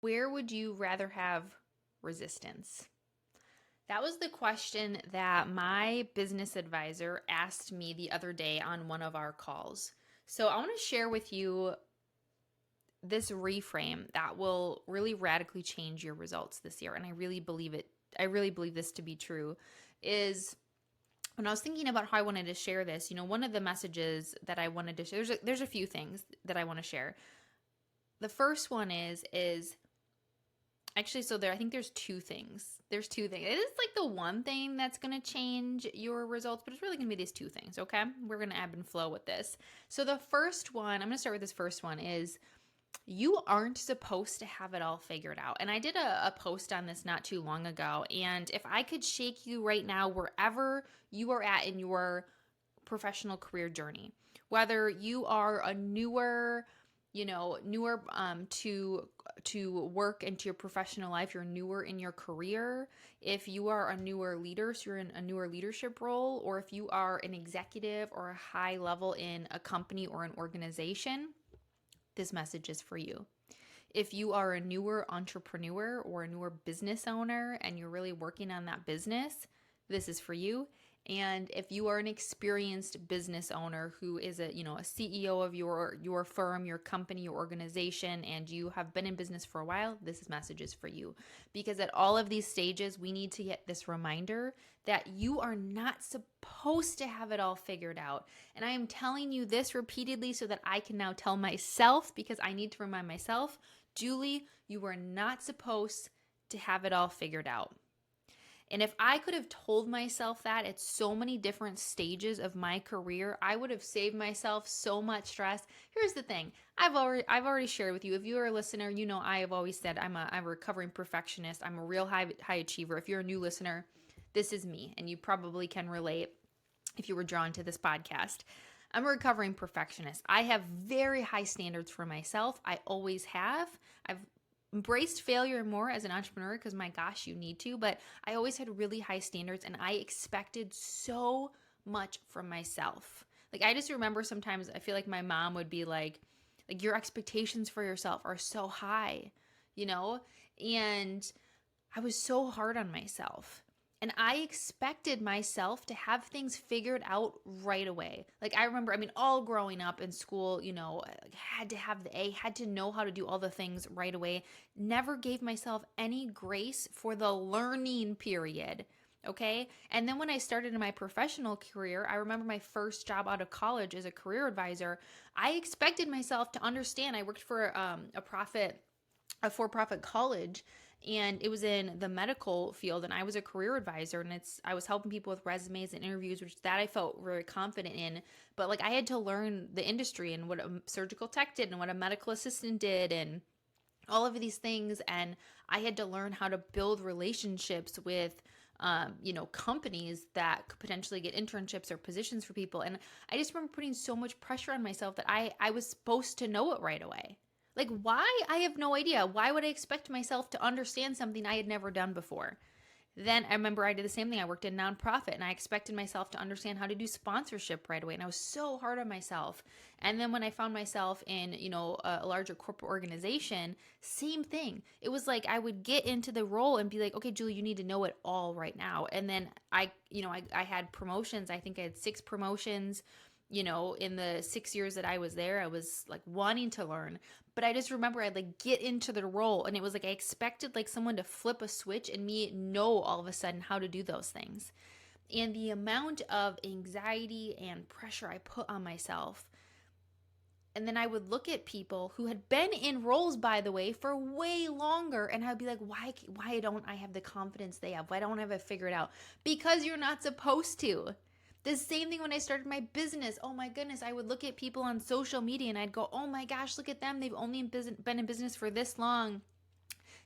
where would you rather have resistance? That was the question that my business advisor asked me the other day on one of our calls. So I want to share with you this reframe that will really radically change your results this year. And I really believe it. I really believe this to be true. Is when I was thinking about how I wanted to share this, one of the messages that I wanted to share, there's a few things that I want to share. The first one is actually, so there, I think there's two things. There's two things. It is like the one thing that's going to change your results, but it's really going to be these two things, okay? We're going to ebb and flow with this. So the first one, I'm going to start with this first one, is you aren't supposed to have it all figured out. And I did a post on this not too long ago. And if I could shake you right now, wherever you are at in your professional career journey, whether you are a newer to work into your professional life, you're newer in your career, if you are a newer leader, so you're in a newer leadership role, or if you are an executive or a high level in a company or an organization, this message is for you. If you are a newer entrepreneur or a newer business owner and you're really working on that business, this is for you. And if you are an experienced business owner who is a CEO of your firm, your company, your organization, and you have been in business for a while, this message is for you. Because at all of these stages, we need to get this reminder that you are not supposed to have it all figured out. And I am telling you this repeatedly so that I can now tell myself, because I need to remind myself, Julie, you are not supposed to have it all figured out. And if I could have told myself that at so many different stages of my career, I would have saved myself so much stress. Here's the thing. I've already shared with you. If you are a listener, you know I have always said I'm a recovering perfectionist. I'm a real high achiever. If you're a new listener, this is me, and you probably can relate if you were drawn to this podcast. I'm a recovering perfectionist. I have very high standards for myself. I always have. I've embraced failure more as an entrepreneur because my gosh, you need to, but I always had really high standards and I expected so much from myself. Like I just remember sometimes I feel like my mom would be like your expectations for yourself are so high, you know? And I was so hard on myself. And I expected myself to have things figured out right away. Like I remember, all growing up in school, had to have the A, had to know how to do all the things right away. Never gave myself any grace for the learning period. Okay. And then when I started in my professional career, I remember my first job out of college as a career advisor. I expected myself to understand. I worked for a for-profit college, and it was in the medical field, and I was a career advisor, and I was helping people with resumes and interviews, which that I felt very confident in. But like I had to learn the industry and what a surgical tech did and what a medical assistant did and all of these things, and I had to learn how to build relationships with companies that could potentially get internships or positions for people. And I just remember putting so much pressure on myself that I was supposed to know it right away. Like, why? I have no idea. Why would I expect myself to understand something I had never done before? Then I remember I did the same thing. I worked in nonprofit and I expected myself to understand how to do sponsorship right away. And I was so hard on myself. And then when I found myself in, a larger corporate organization, same thing. It was like I would get into the role and be like, okay, Julie, you need to know it all right now. And then I had promotions. I think I had 6 promotions. In the 6 years that I was there, I was like wanting to learn. But I just remember I'd like get into the role and it was like I expected like someone to flip a switch and me know all of a sudden how to do those things. And the amount of anxiety and pressure I put on myself. And then I would look at people who had been in roles, by the way, for way longer, and I'd be like, why don't I have the confidence they have? Why don't I have it figured out? Because you're not supposed to. The same thing when I started my business. Oh my goodness, I would look at people on social media and I'd go, oh my gosh, look at them. They've only been in business for this long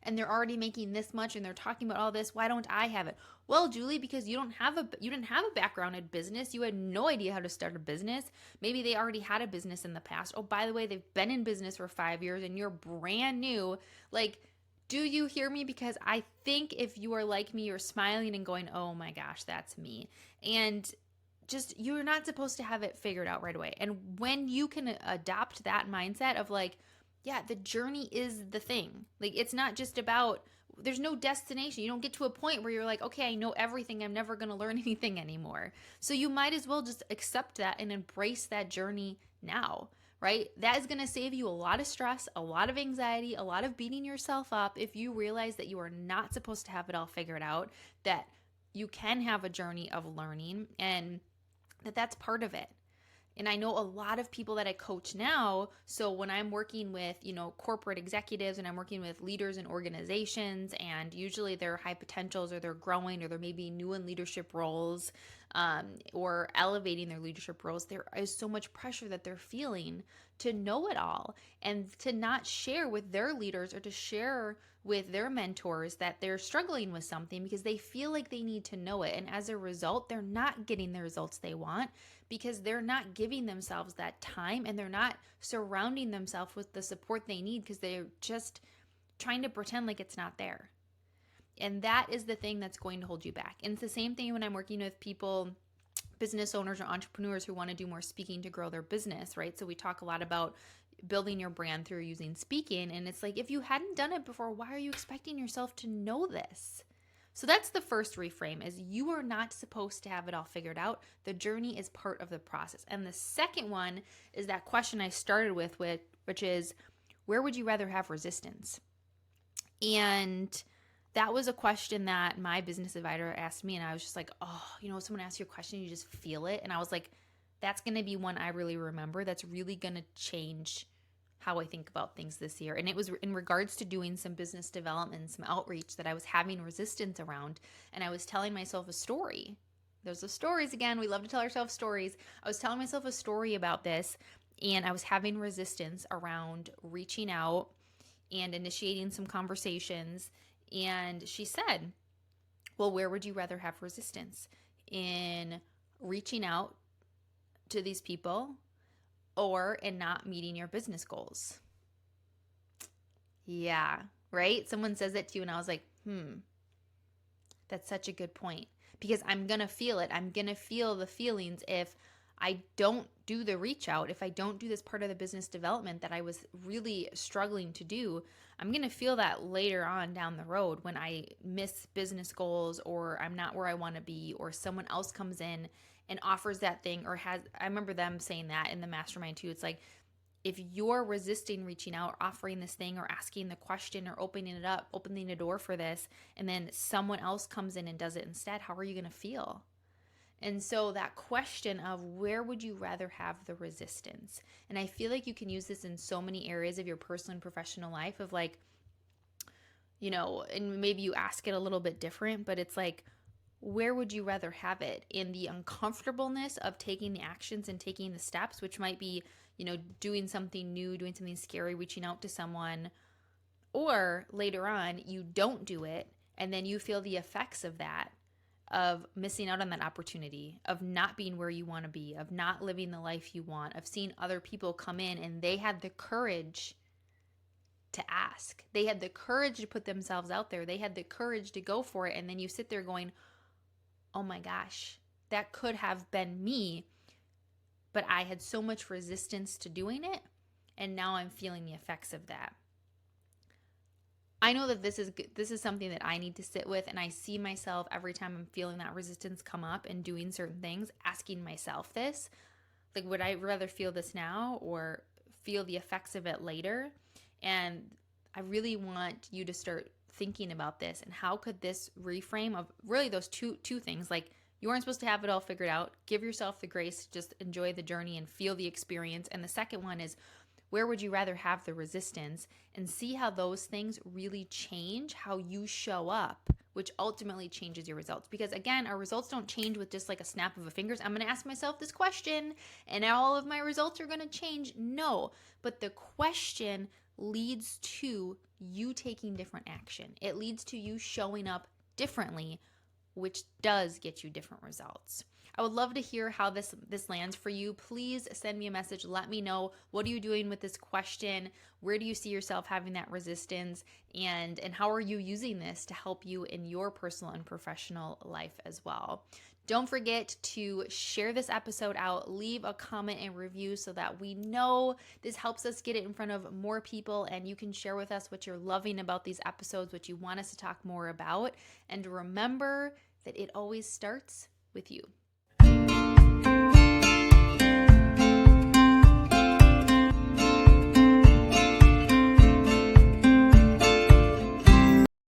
and they're already making this much and they're talking about all this. Why don't I have it? Well, Julie, because you didn't have a background in business. You had no idea how to start a business. Maybe they already had a business in the past. Oh, by the way, they've been in business for 5 years and you're brand new. Like, do you hear me? Because I think if you are like me, you're smiling and going, oh my gosh, that's me. And just you're not supposed to have it figured out right away. And when you can adopt that mindset of like, Yeah, the journey is the thing. Like, it's not just about, there's no destination. You don't get to a point where you're like, okay, I know everything. I'm never going to learn anything anymore. So you might as well just accept that and embrace that journey now, right? That is going to save you a lot of stress, a lot of anxiety, a lot of beating yourself up if you realize that you are not supposed to have it all figured out, that you can have a journey of learning, and that that's part of it. And I know a lot of people that I coach now. So when I'm working with, corporate executives and I'm working with leaders in organizations, and usually they're high potentials or they're growing or they're maybe new in leadership roles, or elevating their leadership roles, there is so much pressure that they're feeling to know it all and to not share with their leaders or to share with their mentors that they're struggling with something because they feel like they need to know it. And as a result, they're not getting the results they want because they're not giving themselves that time and they're not surrounding themselves with the support they need because they're just trying to pretend like it's not there. And that is the thing that's going to hold you back. And it's the same thing when I'm working with people, business owners or entrepreneurs who want to do more speaking to grow their business, right? So we talk a lot about building your brand through using speaking. And it's like, if you hadn't done it before, why are you expecting yourself to know this? So that's the first reframe, is you are not supposed to have it all figured out. The journey is part of the process. And the second one is that question I started with, which is, where would you rather have resistance? And that was a question that my business advisor asked me. And I was just like, oh, someone asks you a question, you just feel it. And I was like, that's going to be one I really remember. That's really going to change how I think about things this year. And it was in regards to doing some business development, some outreach that I was having resistance around. And I was telling myself a story. There's the stories again. We love to tell ourselves stories. I was telling myself a story about this, and I was having resistance around reaching out and initiating some conversations. And she said, well, where would you rather have resistance? In reaching out to these people or in not meeting your business goals? Yeah, right? Someone says that to you, and I was like, that's such a good point. Because I'm going to feel it. I'm going to feel the feelings if I don't do the reach out, if I don't do this part of the business development that I was really struggling to do. I'm going to feel that later on down the road when I miss business goals, or I'm not where I want to be, or someone else comes in and offers that thing, or has, I remember them saying that in the mastermind too. It's like, if you're resisting reaching out, or offering this thing, or asking the question, or opening it up, opening the door for this, and then someone else comes in and does it instead, how are you going to feel? And so that question of where would you rather have the resistance? And I feel like you can use this in so many areas of your personal and professional life, of like, and maybe you ask it a little bit different, but it's like, where would you rather have it? In the uncomfortableness of taking the actions and taking the steps, which might be, doing something new, doing something scary, reaching out to someone, or later on, you don't do it, and then you feel the effects of that, of missing out on that opportunity, of not being where you want to be, of not living the life you want, of seeing other people come in and they had the courage to ask. They had the courage to put themselves out there. They had the courage to go for it. And then you sit there going, oh my gosh, that could have been me, but I had so much resistance to doing it. And now I'm feeling the effects of that. I know that this is something that I need to sit with, and I see myself every time I'm feeling that resistance come up and doing certain things, asking myself this, like, would I rather feel this now or feel the effects of it later? And I really want you to start thinking about this, and how could this reframe of really those two things, like, you aren't supposed to have it all figured out. Give yourself the grace to just enjoy the journey and feel the experience. And the second one is, where would you rather have the resistance? And see how those things really change how you show up, which ultimately changes your results. Because again, our results don't change with just like a snap of a fingers. I'm going to ask myself this question and all of my results are going to change. No, but the question leads to you taking different action. It leads to you showing up differently, which does get you different results. I would love to hear how this lands for you. Please send me a message. Let me know, what are you doing with this question? Where do you see yourself having that resistance? And how are you using this to help you in your personal and professional life as well? Don't forget to share this episode out, leave a comment and review so that we know. This helps us get it in front of more people, and you can share with us what you're loving about these episodes, what you want us to talk more about. And remember that it always starts with you.